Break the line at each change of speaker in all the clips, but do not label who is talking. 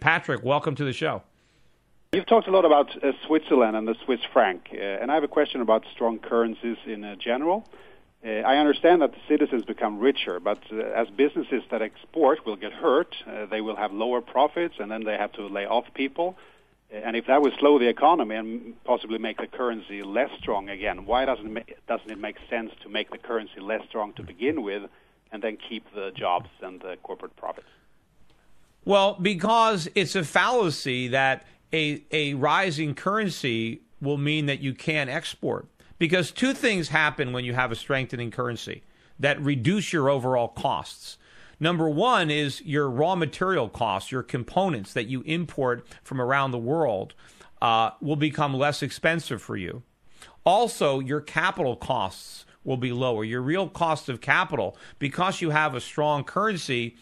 Patrick, welcome to the show.
You've talked a lot about Switzerland and the Swiss franc, and I have a question about strong currencies in general. I understand that the citizens become richer, but as businesses that export will get hurt, they will have lower profits, and then they have to lay off people. And if that would slow the economy and possibly make the currency less strong again, why doesn't it make sense to make the currency less strong to begin with and then keep the jobs and the corporate profits?
Well, because it's a fallacy that a rising currency will mean that you can't export. Because two things happen when you have a strengthening currency that reduce your overall costs. Number one is your raw material costs, your components that you import from around the world will become less expensive for you. Also, your capital costs will be lower. Your real cost of capital, because you have a strong currency,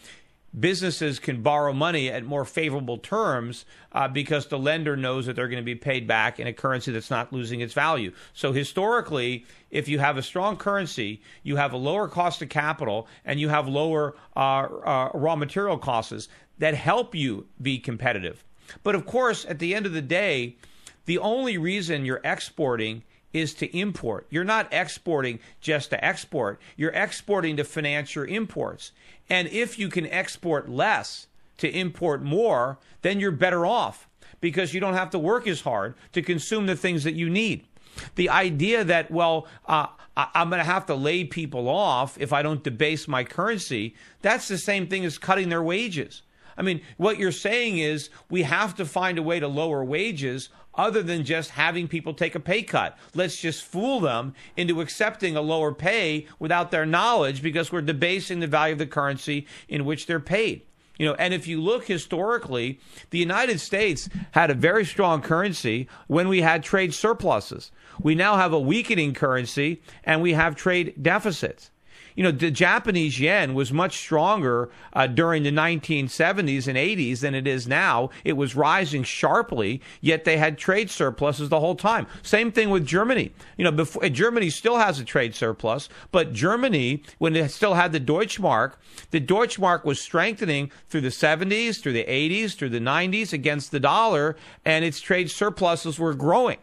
businesses can borrow money at more favorable terms because the lender knows that they're going to be paid back in a currency that's not losing its value. So historically, if you have a strong currency, you have a lower cost of capital and you have lower raw material costs that help you be competitive. But of course, at the end of the day, the only reason you're exporting is to import. You're not exporting just to export. You're exporting to finance your imports. And if you can export less to import more, then you're better off because you don't have to work as hard to consume the things that you need. The idea that, well, I'm going to have to lay people off if I don't debase my currency, that's the same thing as cutting their wages. I mean, what you're saying is we have to find a way to lower wages other than just having people take a pay cut. Let's just fool them into accepting a lower pay without their knowledge because we're debasing the value of the currency in which they're paid. You know, and if you look historically, the United States had a very strong currency when we had trade surpluses. We now have a weakening currency and we have trade deficits. You know, the Japanese yen was much stronger during the 1970s and 80s than it is now. It was rising sharply, yet they had trade surpluses the whole time. Same thing with Germany. You know, Germany still has a trade surplus, but Germany, when it still had the Deutschmark was strengthening through the 70s, through the 80s, through the 90s against the dollar, and its trade surpluses were growing.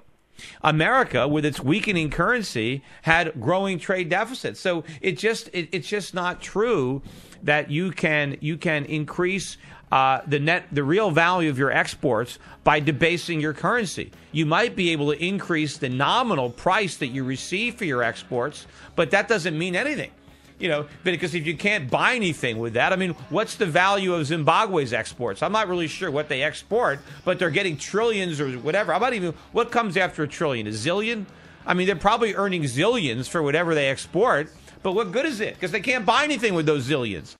America, with its weakening currency, had growing trade deficits. So it's just not true that you can increase the real value of your exports by debasing your currency. You might be able to increase the nominal price that you receive for your exports, but that doesn't mean anything. You know, because if you can't buy anything with that, I mean, what's the value of Zimbabwe's exports? I'm not really sure what they export, but they're getting trillions or whatever. I'm not even, what comes after a trillion? A zillion? I mean, they're probably earning zillions for whatever they export, but what good is it? Because they can't buy anything with those zillions.